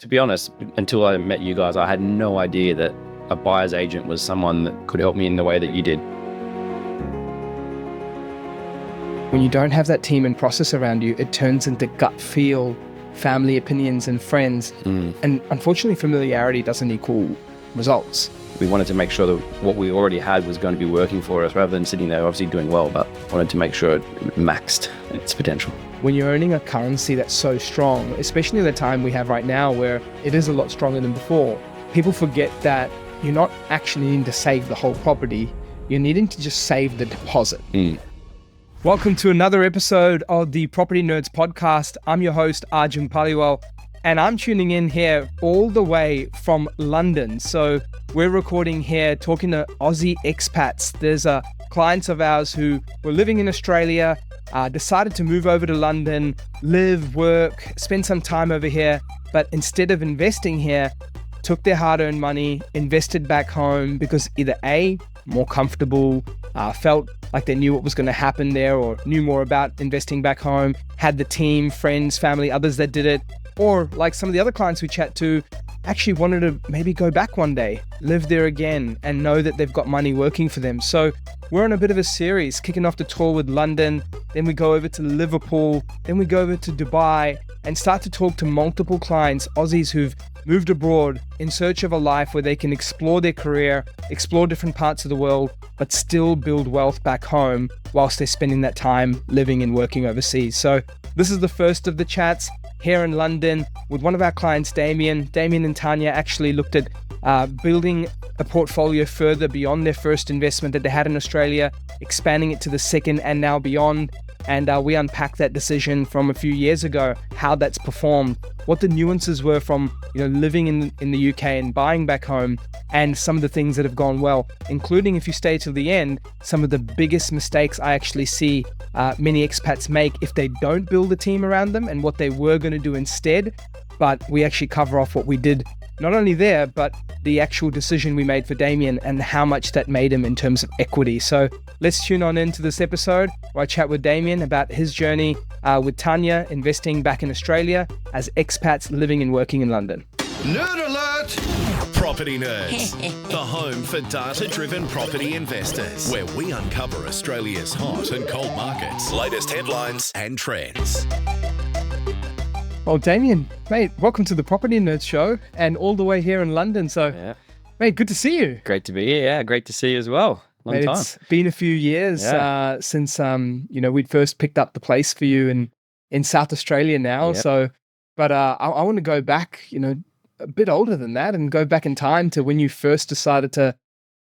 To be honest, until I met you guys, I had no idea that a buyer's agent was someone that could help me in the way that you did. When you don't have that team and process around you, it turns into gut feel, family opinions and friends. And unfortunately, familiarity doesn't equal results. We wanted to make sure that what we already had was going to be working for us rather than sitting there obviously doing well, but wanted to make sure it maxed its potential. When you're earning a currency that's so strong, especially in the time we have right now where it is a lot stronger than before, people forget that you're not actually needing to save the whole property, you're needing to just save the deposit. Welcome to another episode of the Property Nerds podcast. I'm your host, Arjun Paliwal, and I'm tuning in here all the way from London. So we're recording here, talking to Aussie expats. There's clients of ours who were living in Australia, decided to move over to London, live, work, spend some time over here, but instead of investing here, took their hard-earned money, invested back home because either A, more comfortable, felt like they knew what was going to happen there or knew more about investing back home, had the team, friends, family, others that did it, or like some of the other clients we chat to, actually wanted to maybe go back one day, live there again, and know that they've got money working for them. So we're on a bit of a series, kicking off the tour with London, then we go over to Liverpool, then we go over to Dubai, and start to talk to multiple clients, Aussies who've moved abroad in search of a life where they can explore their career, explore different parts of the world, but still build wealth back home whilst they're spending that time living and working overseas. So this is the first of the chats here in London with one of our clients, Damiaan. Damiaan and Tanja actually looked at building a portfolio further beyond their first investment that they had in Australia, expanding it to the second and now beyond. And we unpacked that decision from a few years ago, how that's performed, what the nuances were from living in the UK and buying back home, and some of the things that have gone well, including, if you stay till the end, some of the biggest mistakes I actually see many expats make if they don't build a team around them and what they were going to do instead. But we actually cover off what we did, not only there, but the actual decision we made for Damiaan and how much that made him in terms of equity. So let's tune on into this episode where I chat with Damiaan about his journey with Tanja, investing back in Australia as expats living and working in London. Nerd alert! Property Nerds, the home for data-driven property investors, where we uncover Australia's hot and cold markets, latest headlines and trends. Well, Damiaan, mate, welcome to the Property Nerds show and all the way here in London. So, mate, good to see you. Great to be here. Yeah, great to see you as well. Long time. It's been a few years since we'd first picked up the place for you in South Australia now. Yep. So, but I want to go back, a bit older than that and go back in time to when you first decided to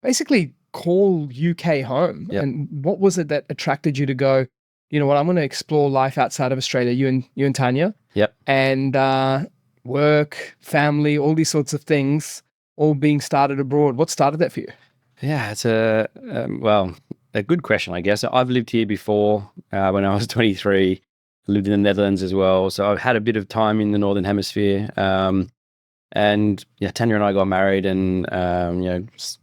basically call UK home. Yep. And what was it that attracted you to go, you know what, I'm going to explore life outside of Australia, you and Tanja. Yep. And work, family, all these sorts of things, all being started abroad. What started that for you? Yeah, it's a good question, I guess. I've lived here before when I was 23. I lived in the Netherlands as well. So I've had a bit of time in the Northern Hemisphere. And Tanja and I got married and,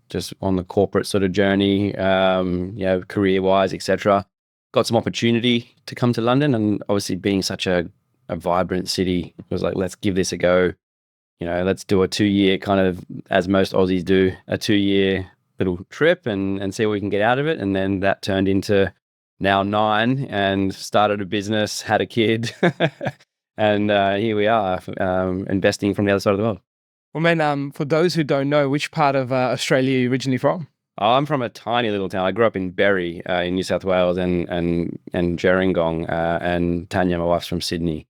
just on the corporate sort of journey, career-wise, etc. Got some opportunity to come to London, and obviously being such a vibrant city, it was like, let's give this a go. Let's do a 2-year kind of, as most Aussies do, a 2-year little trip and see what we can get out of it. And then that turned into now 9 and started a business, had a kid. And here we are, investing from the other side of the world. Well, man, for those who don't know, which part of Australia are you originally from? Oh, I'm from a tiny little town. I grew up in Berry in New South Wales and Gerringong, and Tanja, my wife's from Sydney.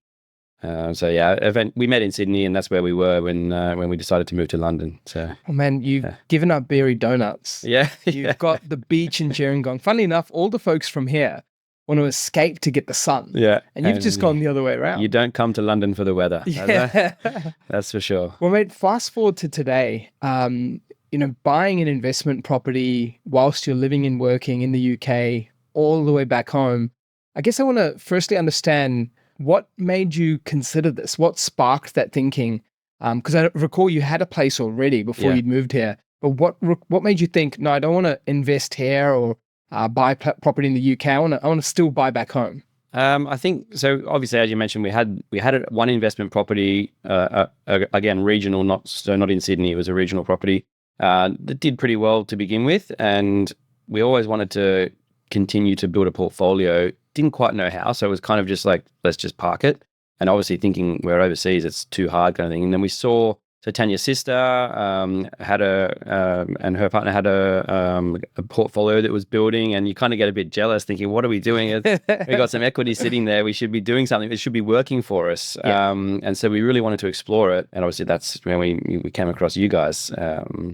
We met in Sydney, and that's where we were when we decided to move to London. So, oh man, you've given up Berry donuts. Yeah, you've got the beach in Gerringong. Funnily enough, all the folks from here want to escape to get the sun. Yeah, and you've just gone the other way around. You don't come to London for the weather. Yeah, that's for sure. Well, mate, fast forward to today. Buying an investment property whilst you're living and working in the UK, all the way back home. I guess I want to firstly understand what made you consider this. What sparked that thinking? Because I recall you had a place already before you'd moved here. But what made you think, no, I don't want to invest here or buy property in the UK. I want to still buy back home. I think so. Obviously, as you mentioned, we had one investment property, again regional, not in Sydney. It was a regional property that did pretty well to begin with, and we always wanted to continue to build a portfolio. Didn't quite know how, so it was kind of just like, let's just park it. And obviously thinking we're overseas, it's too hard kind of thing. And then we saw, so Tanya's sister had and her partner had a portfolio that was building, and you kind of get a bit jealous thinking, what are we doing? We got some equity sitting there. We should be doing something. It should be working for us. Yeah. And so we really wanted to explore it. And obviously that's when we came across you guys.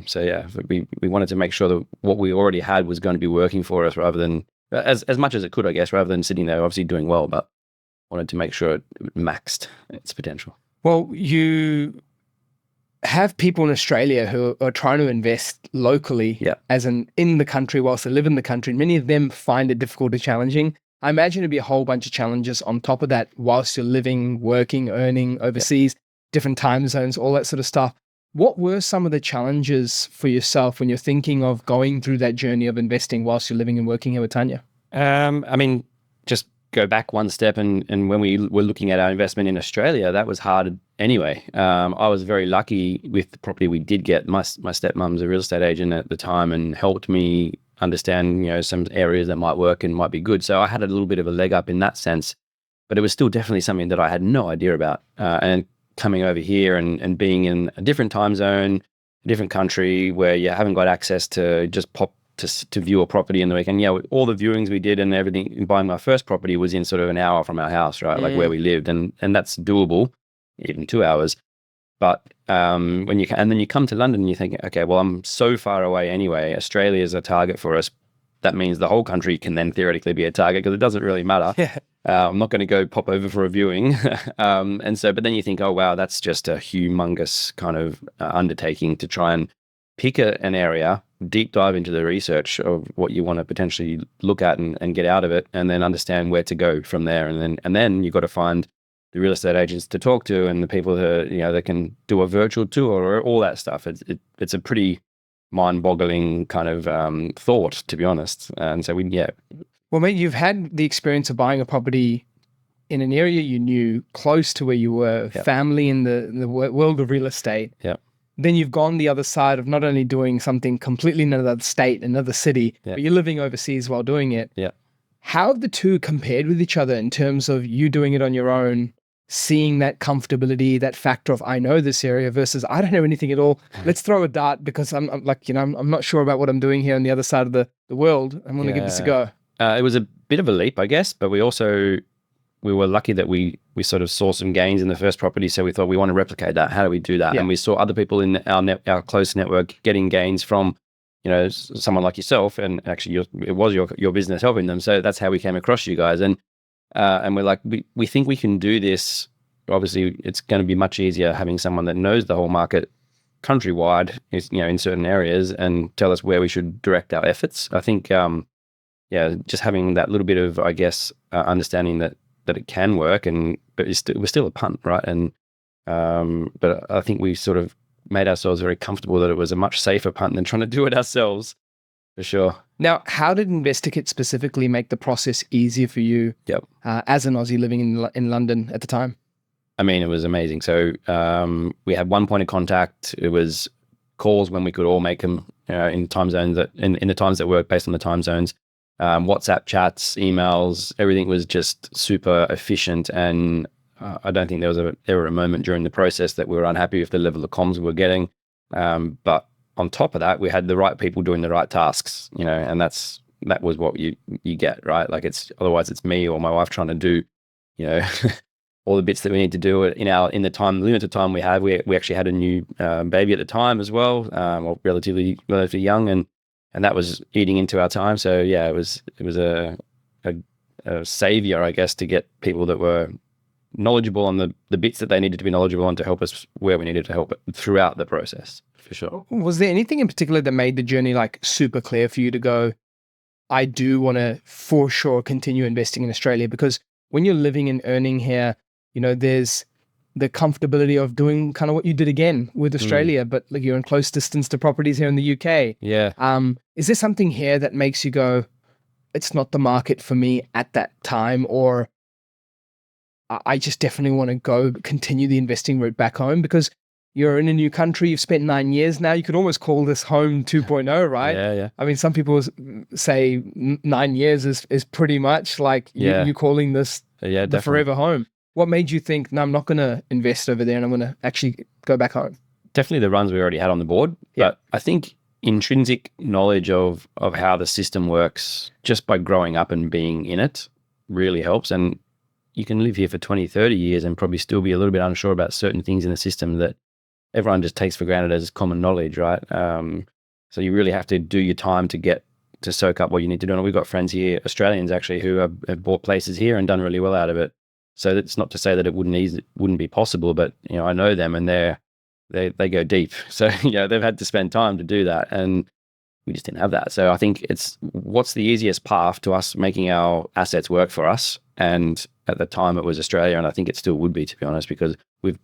So yeah, we wanted to make sure that what we already had was going to be working for us rather than, as much as it could, I guess, rather than sitting there obviously doing well, but wanted to make sure it maxed its potential. Well, you have people in Australia who are trying to invest locally, as in the country whilst they live in the country. Many of them find it difficult or challenging. I imagine it'd be a whole bunch of challenges on top of that whilst you're living, working, earning overseas, different time zones, all that sort of stuff. What were some of the challenges for yourself when you're thinking of going through that journey of investing whilst you're living and working here with Tanya? I mean, just go back one step, and when we were looking at our investment in Australia, that was hard anyway. I was very lucky with the property we did get. My stepmom's a real estate agent at the time and helped me understand, some areas that might work and might be good. So I had a little bit of a leg up in that sense, but it was still definitely something that I had no idea about. And coming over here and being in a different time zone, a different country where you haven't got access to just pop to view a property in the weekend. Yeah, all the viewings we did and everything, buying my first property was in sort of an hour from our house, right? Like where we lived, and that's doable, even 2 hours. But when you then you come to London and you think, okay, well, I'm so far away anyway. Australia is a target for us. That means the whole country can then theoretically be a target because it doesn't really matter. Yeah. I'm not going to go pop over for a viewing. But then you think, oh, wow, that's just a humongous kind of undertaking to try and pick an area, deep dive into the research of what you want to potentially look at and get out of it, and then understand where to go from there. And then you've got to find the real estate agents to talk to and the people that can do a virtual tour or all that stuff. It's a pretty mind-boggling kind of thought, to be honest. And so Well, mate, you've had the experience of buying a property in an area you knew, close to where you were, family in the world of real estate. Yeah. Then you've gone the other side of not only doing something completely in another state, another city, but you're living overseas while doing it. Yeah. How have the two compared with each other in terms of you doing it on your own, seeing that comfortability, that factor of I know this area versus I don't know anything at all. Let's throw a dart because I'm not sure about what I'm doing here on the other side of the world. I'm going to give this a go. It was a bit of a leap, I guess, but we were lucky that we sort of saw some gains in the first property, so we thought we want to replicate that. How do we do that? And we saw other people in our close network getting gains from, someone like yourself, and actually it was your business helping them. So that's how we came across you guys, and we're like, we think we can do this. Obviously, it's going to be much easier having someone that knows the whole market countrywide, in certain areas, and tell us where we should direct our efforts. I think, just having that little bit of, I guess, understanding that it can work, but we're still a punt, right? And but I think we sort of made ourselves very comfortable that it was a much safer punt than trying to do it ourselves, for sure. Now, how did InvestorKit specifically make the process easier for you as an Aussie living in London at the time? I mean, it was amazing. So we had one point of contact. It was calls when we could all make them in time zones in the times that work based on the time zones. WhatsApp chats, emails, everything was just super efficient, and I don't think there was ever a moment during the process that we were unhappy with the level of comms we were getting. But on top of that, we had the right people doing the right tasks, and that was what you get, right? Like otherwise it's me or my wife trying to do, all the bits that we need to do in the limited time we have. We actually had a new baby at the time as well, or relatively young, and that was eating into our time. So yeah, it was a savior, I guess, to get people that were knowledgeable on the bits that they needed to be knowledgeable on to help us where we needed to help throughout the process, for sure. Was there anything in particular that made the journey like super clear for you to go, I do want to for sure continue investing in Australia? Because when you're living and earning here, there's the comfortability of doing kind of what you did again with Australia, but like you're in close distance to properties here in the UK. Yeah. Is there something here that makes you go, it's not the market for me at that time? Or I just definitely want to continue the investing route back home, because you're in a new country. You've spent 9 years now. You could almost call this home 2.0, right? Yeah. I mean, some people say 9 years is pretty much like you calling this the forever home. What made you think, no, I'm not going to invest over there and I'm going to actually go back home? Definitely the runs we already had on the board. Yeah. But I think intrinsic knowledge of how the system works just by growing up and being in it really helps. And you can live here for 20, 30 years and probably still be a little bit unsure about certain things in the system that everyone just takes for granted as common knowledge, right? So you really have to do your time to soak up what you need to do. And we've got friends here, Australians actually, who have bought places here and done really well out of it. So it's not to say that it wouldn't be possible, but I know them and they go deep. So they've had to spend time to do that, and we just didn't have that. So I think it's what's the easiest path to us making our assets work for us. And at the time it was Australia, and I think it still would be, to be honest, because we've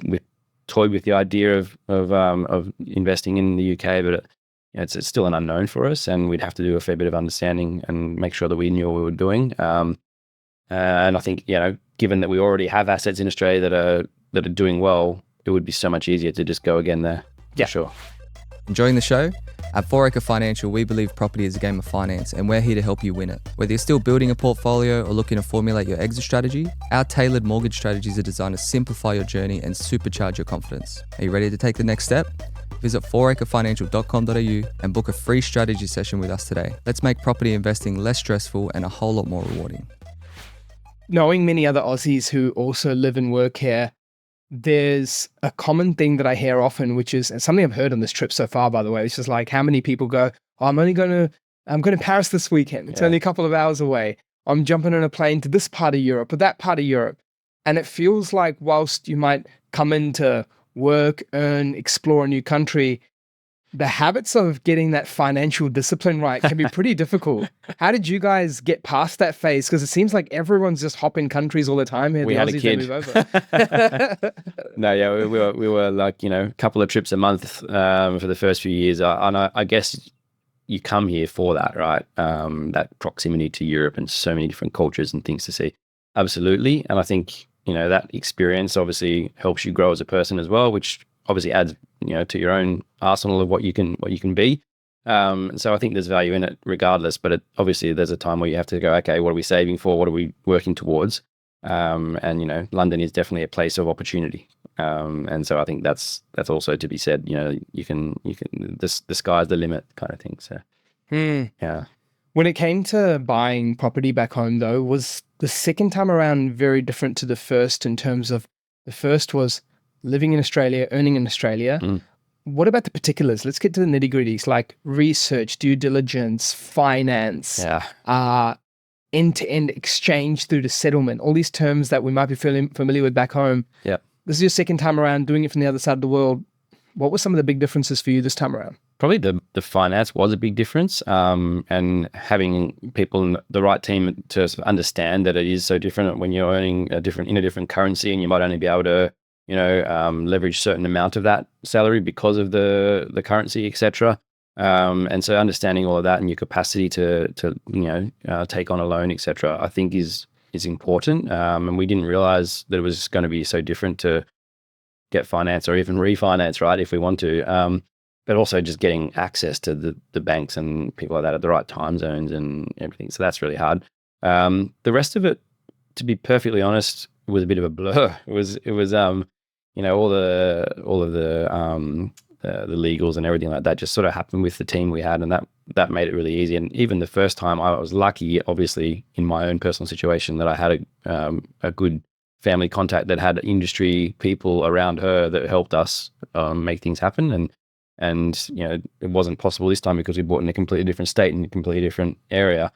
toyed with the idea of investing in the UK, but it's still an unknown for us, and we'd have to do a fair bit of understanding and make sure that we knew what we were doing. And I think given that we already have assets in Australia that are doing well, it would be so much easier to just go again there. Yeah, sure. Enjoying the show? At 4Acre Financial, we believe property is a game of finance, and we're here to help you win it. Whether you're still building a portfolio or looking to formulate your exit strategy, our tailored mortgage strategies are designed to simplify your journey and supercharge your confidence. Are you ready to take the next step? Visit 4acrefinancial.com.au and book a free strategy session with us today. Let's make property investing less stressful and a whole lot more rewarding. Knowing many other Aussies who also live and work here, there's a common thing that I hear often, which is, and something I've heard on this trip so far, by the way, it's just like how many people go, oh, I'm going to Paris this weekend. It's only a couple of hours away. I'm jumping on a plane to this part of Europe or that part of Europe. And it feels like whilst you might come into work, earn, explore a new country, the habits of getting that financial discipline right can be pretty difficult. How did you guys get past that phase? Because it seems like everyone's just hopping countries all the time here. We had a kid. No, yeah, we were like, a couple of trips a month for the first few years. And I guess you come here for that, right? That proximity to Europe and so many different cultures and things to see. Absolutely. And I think, that experience obviously helps you grow as a person as well, which obviously adds, to your own arsenal of what you can be. So I think there's value in it regardless, but obviously there's a time where you have to go, okay, what are we saving for? What are we working towards? And London is definitely a place of opportunity. And so I think that's also to be said, you can, the sky's the limit kind of thing. So, yeah. When it came to buying property back home though, was the second time around very different to the first in terms of the first was living in Australia, earning in Australia. What about the particulars? Let's get to the nitty gritties, like research, due diligence, finance, end-to-end exchange through to settlement, all these terms that we might be familiar with back home. Yeah. This is your second time around doing it from the other side of the world. What were some of the big differences for you this time around? Probably the finance was a big difference, and having people in the right team to understand that it is so different when you're earning in a different currency, and you might only be able to leverage certain amount of that salary because of the currency, etc. And so understanding all of that and your capacity to take on a loan, etc., I think is important. And we didn't realize that it was going to be so different to get finance or even refinance, right, if we want to. But also just getting access to the banks and people like that at the right time zones and everything. So that's really hard. The rest of it, to be perfectly honest, was a bit of a blur. It was all of the legals and everything like that just sort of happened with the team we had, and that made it really easy. And even the first time, I was lucky, obviously, in my own personal situation, that I had a good family contact that had industry people around her that helped us make things happen. And it wasn't possible this time because we bought in a completely different state and a completely different area.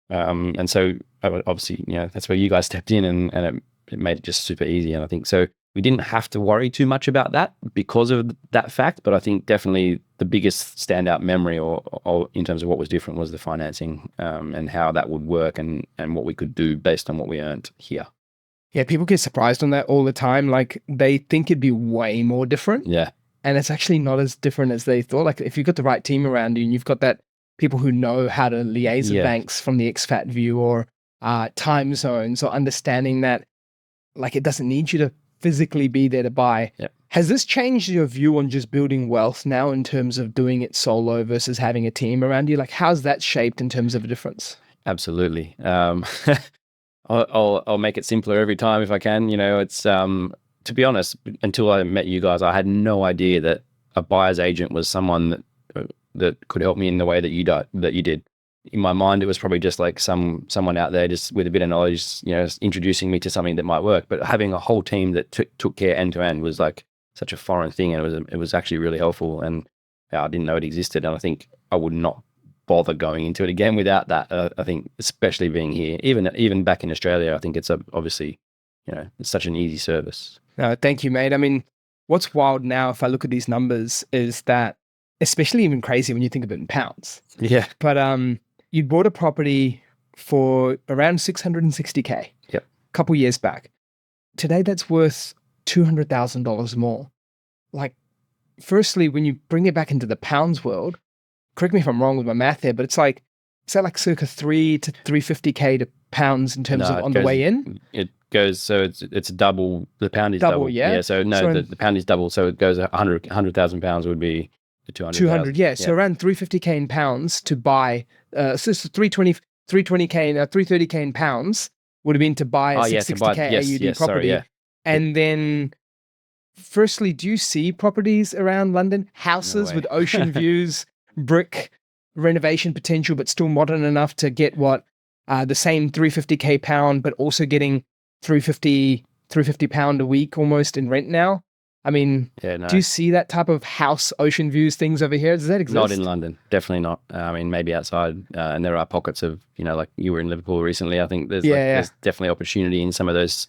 And so obviously, that's where you guys stepped in, and it made it just super easy. And I think so we didn't have to worry too much about that because of that fact. But I think definitely the biggest standout memory or in terms of what was different was the financing and how that would work and what we could do based on what we earned here. Yeah, people get surprised on that all the time. Like they think it'd be way more different. Yeah. And it's actually not as different as they thought. Like if you've got the right team around you and you've got that people who know how to liaise with banks from the expat view or time zones or understanding that like it doesn't need you to physically be there to buy. Yep. Has this changed your view on just building wealth now in terms of doing it solo versus having a team around you? Like, how's that shaped in terms of a difference? Absolutely. I'll make it simpler every time if I can. It's to be honest, until I met you guys, I had no idea that a buyer's agent was someone that could help me in the way that you did. In my mind, it was probably just like someone out there just with a bit of knowledge, introducing me to something that might work. But having a whole team that took care end to end was like such a foreign thing, and it was actually really helpful. And I didn't know it existed, and I think I would not bother going into it again without that. I think, especially being here, even back in Australia, I think it's obviously, it's such an easy service. No, thank you, mate. I mean, what's wild now, if I look at these numbers, is that, especially even crazy when you think of it in pounds. Yeah. But you bought a property for around 660K. Yep. A couple years back. Today, that's worth $200,000 more. Like, firstly, when you bring it back into the pounds world, correct me if I'm wrong with my math there, but is that like circa 3 to 350K to pounds in terms of on the way in? It goes, so it's double. The pound is double. Yeah. So no, the pound is double. So it goes 100,000 pounds would be the 200. Yeah. So around 350K in pounds to buy. So 320K and 330K in pounds would have been to buy a 660K AUD property. Sorry. And then, firstly, do you see properties around London, houses with ocean views, brick renovation potential, but still modern enough to get the same 350K pound, but also getting 350 pound a week almost in rent now? I mean, do you see that type of house ocean views things over here? Does that exist? Not in London, definitely not. I mean, maybe outside, and there are pockets of, like you were in Liverpool recently. I think there's definitely opportunity in some of those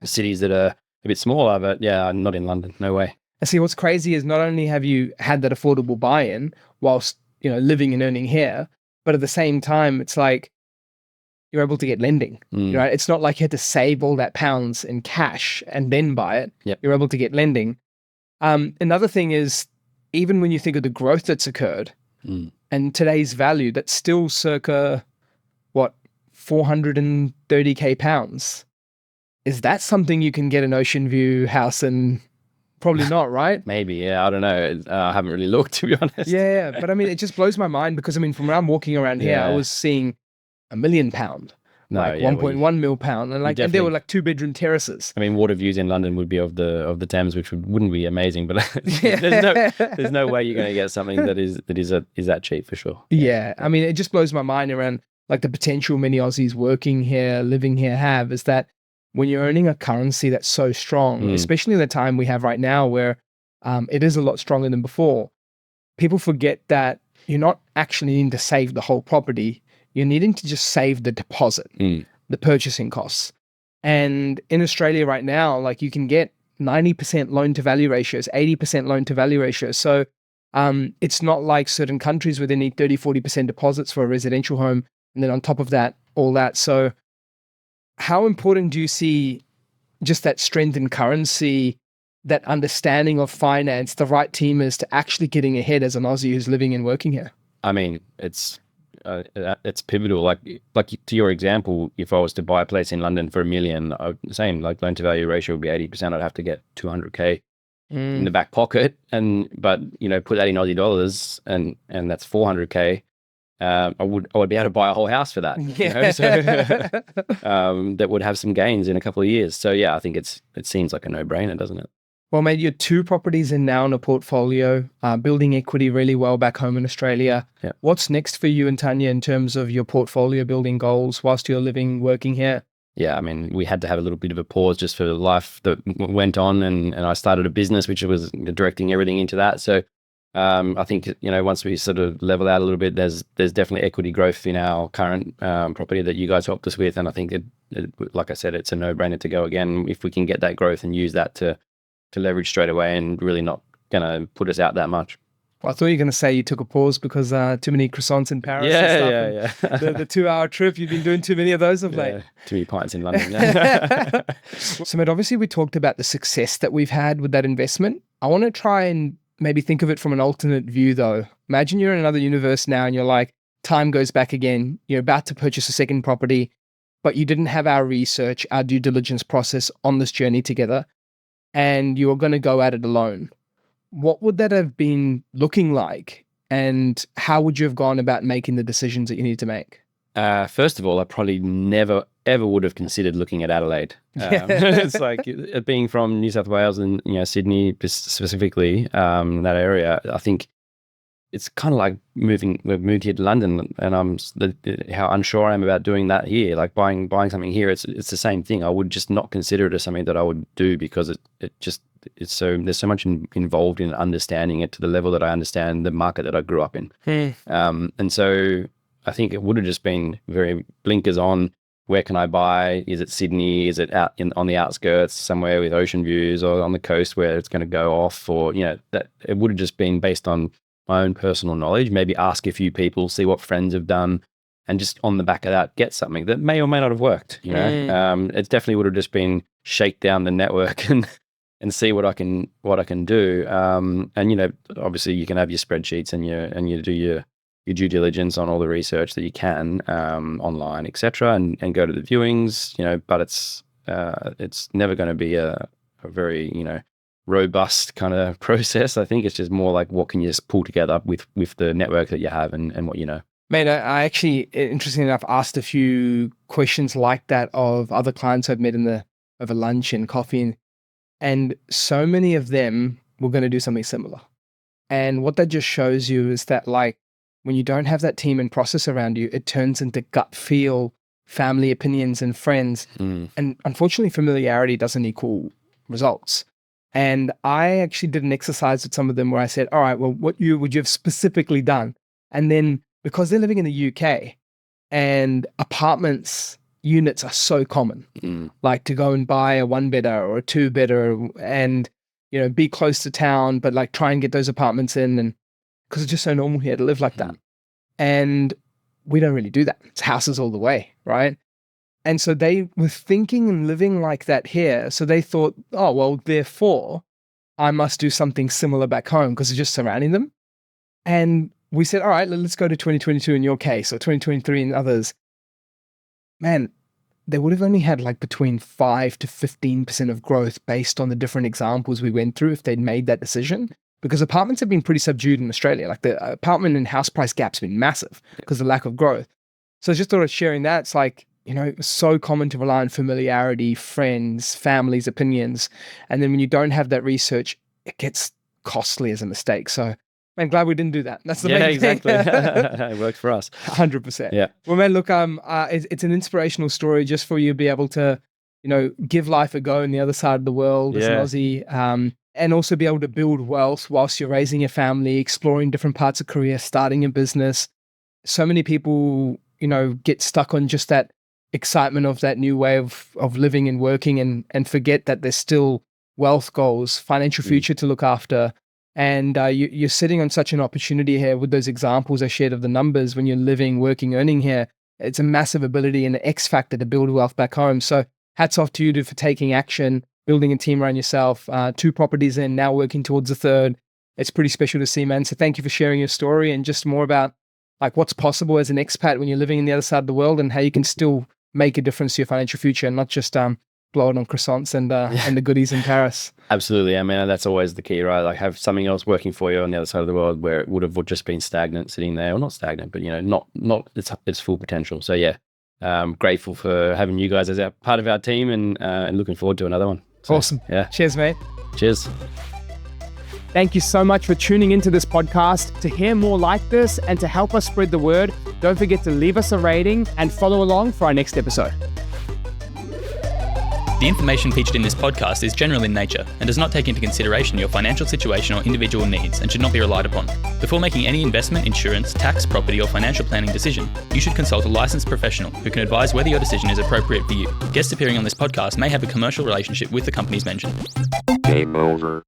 cities that are a bit smaller, but not in London, no way. I see. What's crazy is not only have you had that affordable buy-in whilst living and earning here, but at the same time, it's like you're able to get lending, right? It's not like you had to save all that pounds in cash and then buy it. Yep. You're able to get lending. Another thing is, even when you think of the growth that's occurred and today's value, that's still circa, 430K pounds. Is that something you can get an ocean view house in? Probably not, right? Maybe, I don't know. I haven't really looked, to be honest. Yeah, but I mean, it just blows my mind because, I mean, from when I'm walking around here, I was seeing £1 million, like 1.1 mil pound, and there were like 2-bedroom terraces. I mean, water views in London would be of the Thames, which wouldn't be amazing, but there's no way you're going to get something that is that cheap for sure. Yeah, I mean, it just blows my mind around like the potential many Aussies working here, living here have, is that when you're earning a currency that's so strong, especially in the time we have right now where it is a lot stronger than before, people forget that you're not actually needing to save the whole property. You're needing to just save the deposit, the purchasing costs. And in Australia right now, like you can get 90% loan to value ratios, 80% loan to value ratios. So it's not like certain countries where they need 30, 40% deposits for a residential home. And then on top of that, all that. So how important do you see just that strength in currency, that understanding of finance, the right team is to actually getting ahead as an Aussie who's living and working here? I mean, it's pivotal. Like to your example, if I was to buy a place in London for $1 million, same like loan to value ratio would be 80%. I'd have to get 200K in the back pocket, but put that in Aussie dollars, and that's 400K. I would be able to buy a whole house for that. That would have some gains in a couple of years. So I think it seems like a no-brainer, doesn't it? Well, mate, you're 2 properties in now in a portfolio, building equity really well back home in Australia. Yeah. What's next for you and Tanya in terms of your portfolio building goals whilst you're working here? Yeah, I mean, we had to have a little bit of a pause just for life that went on, and I started a business which was directing everything into that. So I think, once we sort of level out a little bit, there's definitely equity growth in our current property that you guys helped us with. And I think, like I said, it's a no-brainer to go again if we can get that growth and use that to leverage straight away and really not going to put us out that much. Well, I thought you were going to say you took a pause because too many croissants in Paris and stuff. Yeah. The 2-hour trip, you've been doing too many of those of late. Too many pints in London. So, mate, obviously we talked about the success that we've had with that investment. I want to try and maybe think of it from an alternate view, though. Imagine you're in another universe now and you're like, time goes back again. You're about to purchase a second property. but you didn't have our research, our due diligence process on this journey together, and you were going to go at it alone, what would that have been looking like? And how would you have gone about making the decisions that you need to make? First of all, I probably never, ever would have considered looking at Adelaide. It's like being from New South Wales and Sydney specifically, that area. I think it's kind of like we've moved here to London, and how unsure I am about doing that here. Like buying something here, it's the same thing. I would just not consider it as something that I would do because there's so much involved in understanding it to the level that I understand the market that I grew up in. And so I think it would have just been very blinkers on. Where can I buy? Is it Sydney? Is it out on the outskirts somewhere with ocean views, or on the coast where it's going to go off? Or that it would have just been based on my own personal knowledge. Maybe ask a few people, see what friends have done, and just on the back of that, get something that may or may not have worked. It definitely would have just been shake down the network and see what I can do. And obviously you can have your spreadsheets and you do your due diligence on all the research that you can online, etc., and go to the viewings. But it's never going to be a very robust kind of process. I think it's just more like what can you just pull together with the network that you have and what you know. Mate, I actually, interestingly enough, asked a few questions like that of other clients I've met over lunch and coffee, and so many of them were going to do something similar. And what that just shows you is that, like, when you don't have that team and process around you, it turns into gut feel, family opinions, and friends. And unfortunately, familiarity doesn't equal results. And I actually did an exercise with some of them where I said, all right, well, what would you have specifically done? And then because they're living in the UK and units are so common, like to go and buy a 1-bedder or a 2-bedder and, be close to town, but like try and get those apartments in, and because it's just so normal here to live like that. And we don't really do that. It's houses all the way, right? And so they were thinking and living like that here. So they thought, oh, well, therefore, I must do something similar back home because it's just surrounding them. And we said, all right, let's go to 2022 in your case, or 2023 in others. Man, they would have only had like between 5 to 15% of growth based on the different examples we went through if they'd made that decision. Because apartments have been pretty subdued in Australia. Like the apartment and house price gap's been massive because of the lack of growth. So I just thought of sharing that. It's like, it's so common to rely on familiarity, friends, families' opinions. And then when you don't have that research, it gets costly as a mistake. So, man, glad we didn't do that. That's the main thing. Exactly. It worked for us. 100%. Yeah. Well, man, look, it's an inspirational story just for you to be able to, give life a go on the other side of the world as an Aussie. And also be able to build wealth whilst you're raising your family, exploring different parts of career, starting a business. So many people, get stuck on just that excitement of that new way of living and working and forget that there's still wealth goals, financial future to look after. And you're sitting on such an opportunity here with those examples I shared of the numbers when you're living, working, earning here. It's a massive ability and an X factor to build wealth back home. So hats off to you for taking action, building a team around yourself, 2 properties in, now working towards a 3rd. It's pretty special to see, man. So thank you for sharing your story and just more about like what's possible as an expat when you're living in the other side of the world and how you can still make a difference to your financial future and not just blow it on croissants and the goodies in Paris. Absolutely. I mean, that's always the key, right? Like have something else working for you on the other side of the world where it would have just been stagnant sitting there, or not stagnant, but not its full potential. So yeah, grateful for having you guys as part of our team and looking forward to another one. So, awesome. Yeah. Cheers, mate. Cheers. Thank you so much for tuning into this podcast. To hear more like this and to help us spread the word, don't forget to leave us a rating and follow along for our next episode. The information featured in this podcast is general in nature and does not take into consideration your financial situation or individual needs and should not be relied upon. Before making any investment, insurance, tax, property or financial planning decision, you should consult a licensed professional who can advise whether your decision is appropriate for you. Guests appearing on this podcast may have a commercial relationship with the companies mentioned. Game over.